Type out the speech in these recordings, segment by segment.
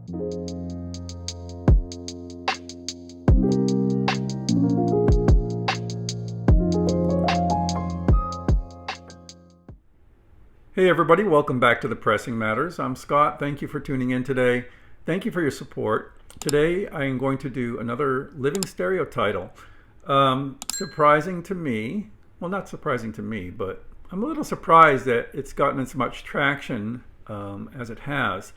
Hey everybody, welcome back to the Pressing Matters. I'm Scott. Thank you for tuning in today. Thank you for your support. Today I am going to do another living stereo title. Surprising to me, well not surprising to me, but I'm a little surprised that it's gotten as much traction as it has.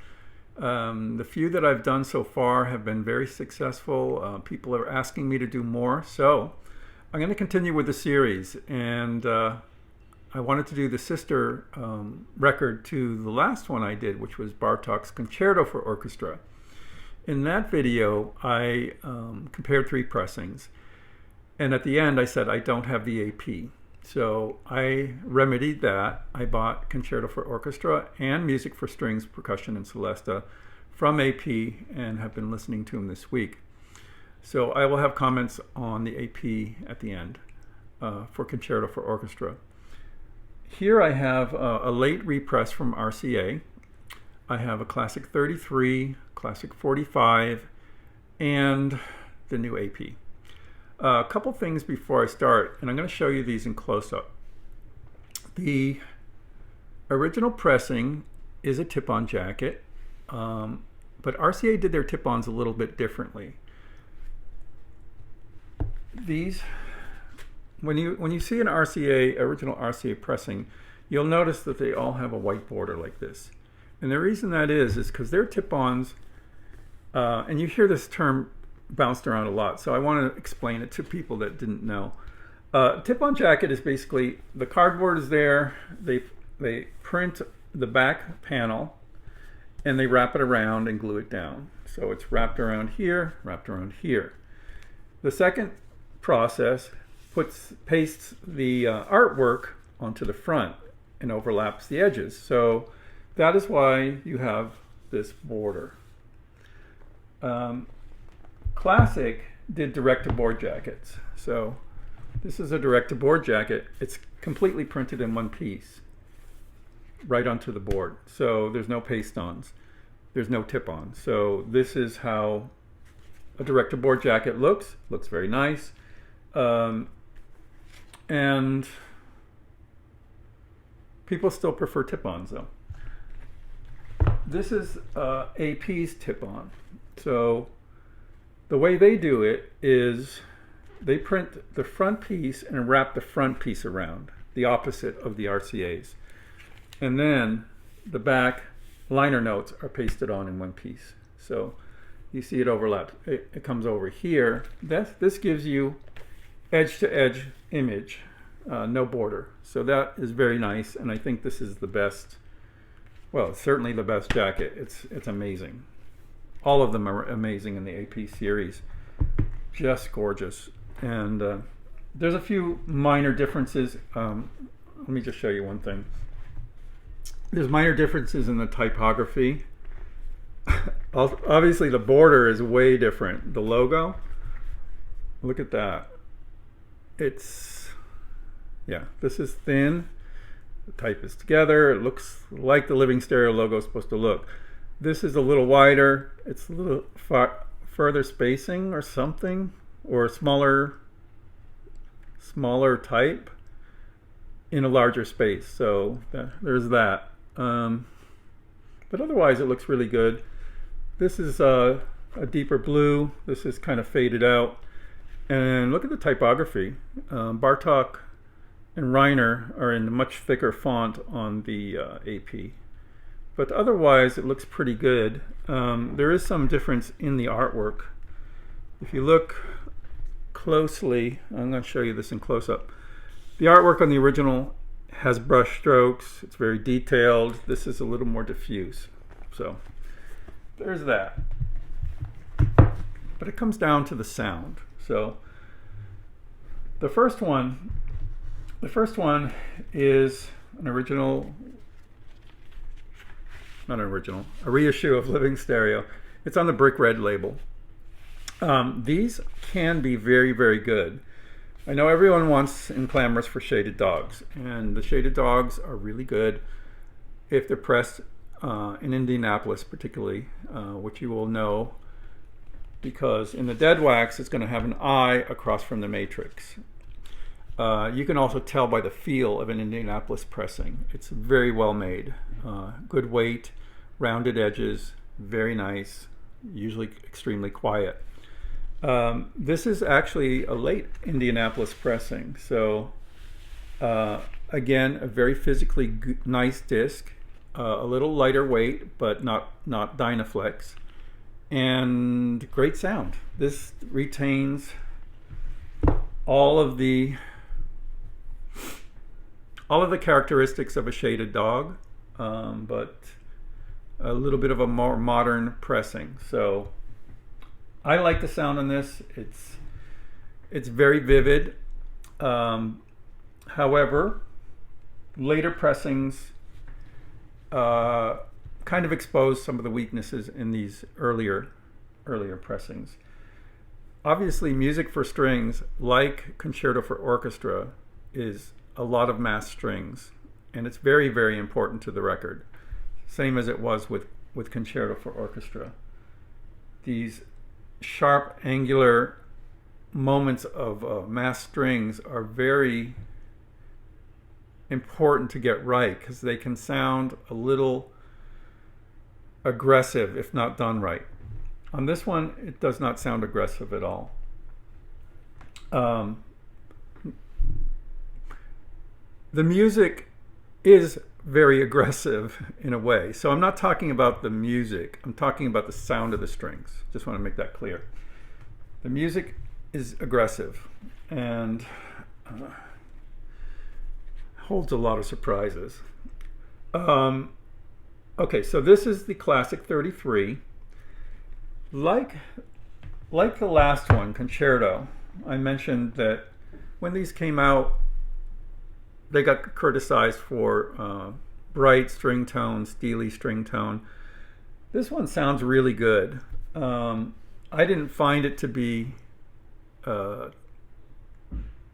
The few that I've done so far have been very successful. People are asking me to do more, so I'm going to continue with the series, and I wanted to do the sister record to the last one I did, which was Bartok's Concerto for Orchestra. In that video, I compared 3 pressings, and at the end I said I don't have the AP. So I remedied that. I bought Concerto for Orchestra and Music for Strings, Percussion, and Celesta from AP and have been listening to them this week. So I will have comments on the AP at the end for Concerto for Orchestra. Here I have a late repress from RCA. I have a Classic 33, Classic 45, and the new AP. A couple things before I start, and I'm going to show you these in close-up. The original pressing is a tip-on jacket, but RCA did their tip-ons a little bit differently. These, when you see an original RCA pressing, you'll notice that they all have a white border like this. And the reason that is because they're tip-ons, and you hear this term bounced around a lot, so I want to explain it to people that didn't know. Tip-on jacket is basically, the cardboard is there, they print the back panel, and they wrap it around and glue it down. So it's wrapped around here, wrapped around here. The second process pastes the artwork onto the front and overlaps the edges. So that is why you have this border. Classic did direct-to-board jackets. So this is a direct-to-board jacket. It's completely printed in one piece right onto the board. So there's no paste-ons. There's no tip-on. So this is how a direct-to-board jacket looks. Looks very nice. And people still prefer tip-ons though. This is AP's tip-on. So the way they do it is they print the front piece and wrap the front piece around, the opposite of the RCA's. And then the back liner notes are pasted on in one piece. So you see it overlaps. It comes over here. This gives you edge-to-edge image, no border. So that is very nice, and I think this is the best, well, it's certainly the best jacket. It's amazing. All of them are amazing in the AP series. Just gorgeous. And there's a few minor differences. Let me just show you one thing. There's minor differences in the typography. Obviously the border is way different. The logo, look at that. Yeah, this is thin. The type is together. It looks like the Living Stereo logo is supposed to look. This is a little wider. It's a little further spacing or something, or smaller type in a larger space. So there's that. But otherwise it looks really good. This is a deeper blue. This is kind of faded out. And look at the typography. Bartok and Reiner are in a much thicker font on the AP. But otherwise, it looks pretty good. There is some difference in the artwork. If you look closely, I'm going to show you this in close-up. The artwork on the original has brush strokes. It's very detailed. This is a little more diffuse. So there's that. But it comes down to the sound. So the first one is an original, not an original, a reissue of Living Stereo. It's on the Brick Red label. These can be very, very good. I know everyone wants and clamors for shaded dogs, and the shaded dogs are really good if they're pressed in Indianapolis particularly, which you will know because in the dead wax it's going to have an eye across from the matrix. You can also tell by the feel of an Indianapolis pressing. It's very well made. Good weight, rounded edges, very nice, usually extremely quiet. This is actually a late Indianapolis pressing. So again, a very physically nice disc, a little lighter weight, but not Dynaflex, and great sound. This retains all of the characteristics of a shaded dog, but a little bit of a more modern pressing. So I like the sound on this. It's very vivid. However, later pressings kind of expose some of the weaknesses in these earlier pressings. Obviously, music for strings, like Concerto for Orchestra, is a lot of mass strings, and it's very, very important to the record, same as it was with Concerto for Orchestra. These sharp, angular moments of mass strings are very important to get right because they can sound a little aggressive if not done right. On this one, it does not sound aggressive at all. The music is very aggressive in a way. So I'm not talking about the music. I'm talking about the sound of the strings. Just want to make that clear. The music is aggressive and holds a lot of surprises. Okay, so this is the Classic 33. Like the last one, Concerto, I mentioned that when these came out, they got criticized for bright string tone, steely string tone. This one sounds really good. I didn't find it to be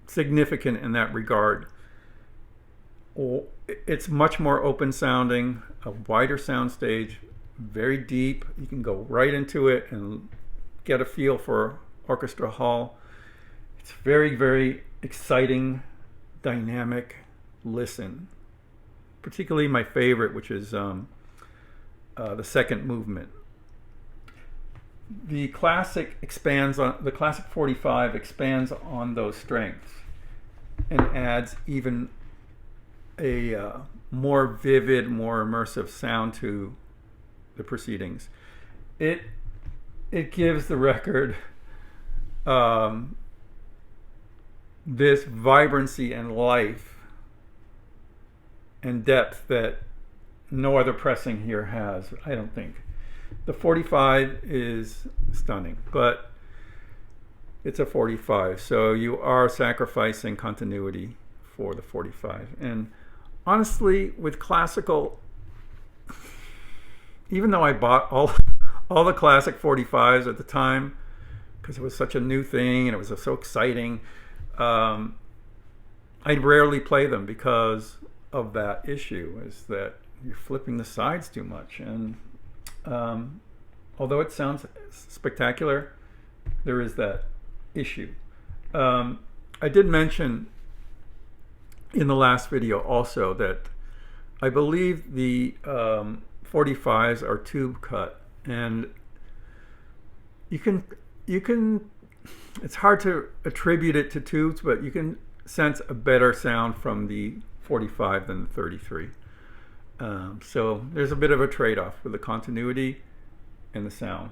significant in that regard. It's much more open sounding, a wider sound stage, very deep. You can go right into it and get a feel for orchestra hall. It's very, very exciting, dynamic listen. Particularly my favorite, which is the second movement. The Classic 45 expands on those strengths and adds even a more vivid, more immersive sound to the proceedings. It gives the record this vibrancy and life and depth that no other pressing here has, I don't think. The 45 is stunning, but it's a 45, so you are sacrificing continuity for the 45. And honestly, with classical, even though I bought all the classic 45s at the time because it was such a new thing and it was so exciting, I rarely play them because of that issue, is that you're flipping the sides too much. And although it sounds spectacular, there is that issue. I did mention in the last video also that I believe the 45s are tube cut, and you can it's hard to attribute it to tubes, but you can sense a better sound from the 45 than the 33. So there's a bit of a trade-off with the continuity and the sound.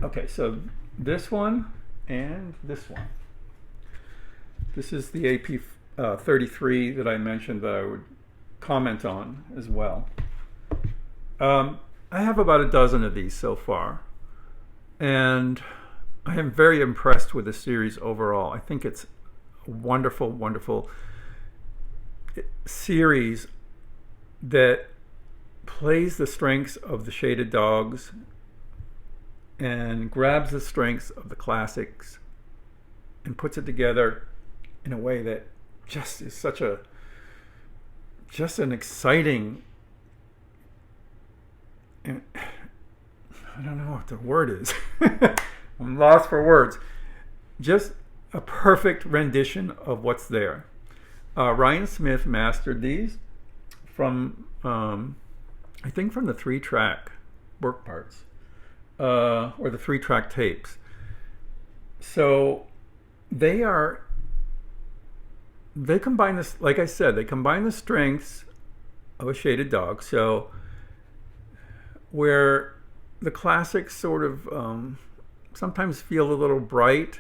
Okay, so this one and this one. This is the AP 33 that I mentioned that I would comment on as well. I have about a dozen of these so far, and I am very impressed with the series overall. I think it's a wonderful, wonderful series that plays the strengths of the shaded dogs and grabs the strengths of the classics and puts it together in a way that just is such a just an exciting, and I don't know what the word is. I'm lost for words. Just a perfect rendition of what's there. Ryan Smith mastered these from, I think from the 3-track work parts, or the 3-track tapes. So they combine this, like I said, they combine the strengths of a shaded dog. So where the classics sort of sometimes feel a little bright,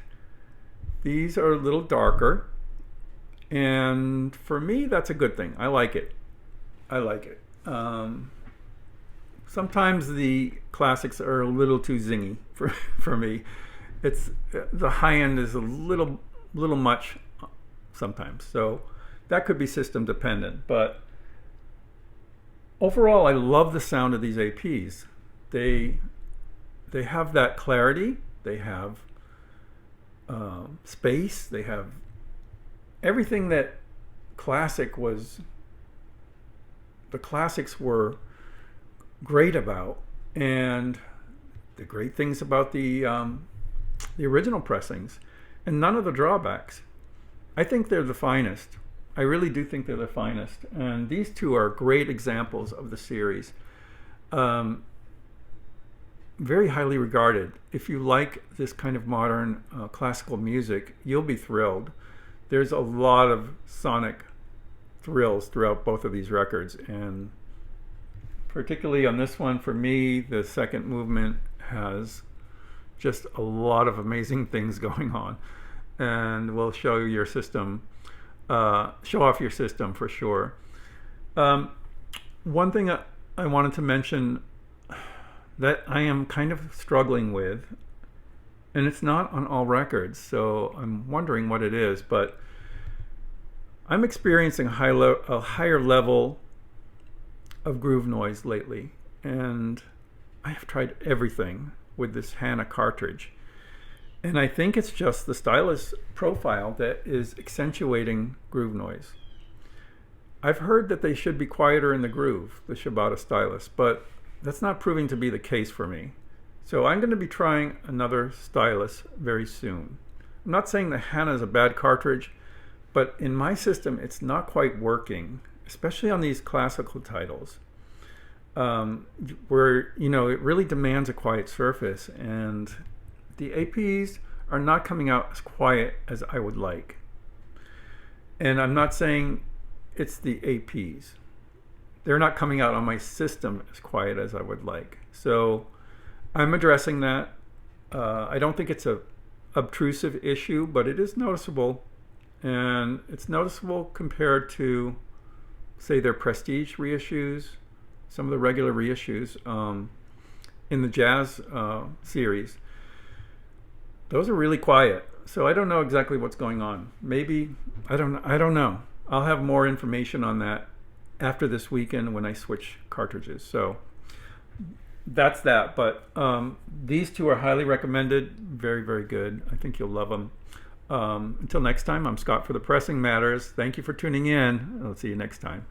these are a little darker. And for me, that's a good thing. I like it. I like it. Sometimes the classics are a little too zingy for me. It's the high end is a little much sometimes. So that could be system dependent. But overall, I love the sound of these APs. They have that clarity. They have space. They have everything that the classics were great about, and the great things about the original pressings, and none of the drawbacks. I think they're the finest. I really do think they're the finest, and these two are great examples of the series. Very highly regarded. If you like this kind of modern classical music, you'll be thrilled. There's a lot of sonic thrills throughout both of these records, and particularly on this one, for me, the second movement has just a lot of amazing things going on, and will show your system, show off your system for sure. One thing I wanted to mention that I am kind of struggling with, and it's not on all records, so I'm wondering what it is, but I'm experiencing a higher level of groove noise lately, and I have tried everything with this Hannah cartridge, and I think it's just the stylus profile that is accentuating groove noise. I've heard that they should be quieter in the groove, the Shibata stylus, but that's not proving to be the case for me. So I'm going to be trying another stylus very soon. I'm not saying the Hannah is a bad cartridge, but in my system it's not quite working, especially on these classical titles, where it really demands a quiet surface, and the APs are not coming out as quiet as I would like. And I'm not saying it's the APs. They're not coming out on my system as quiet as I would like. So I'm addressing that. I don't think it's a obtrusive issue, but it is noticeable. And it's noticeable compared to, say, their Prestige reissues, some of the regular reissues in the jazz series. Those are really quiet. So I don't know exactly what's going on. Maybe, I don't know. I'll have more information on that after this weekend when I switch cartridges. So that's that. But these two are highly recommended. Very, very good. I think you'll love them. Until next time, I'm Scott for the Pressing Matters. Thank you for tuning in. I'll see you next time.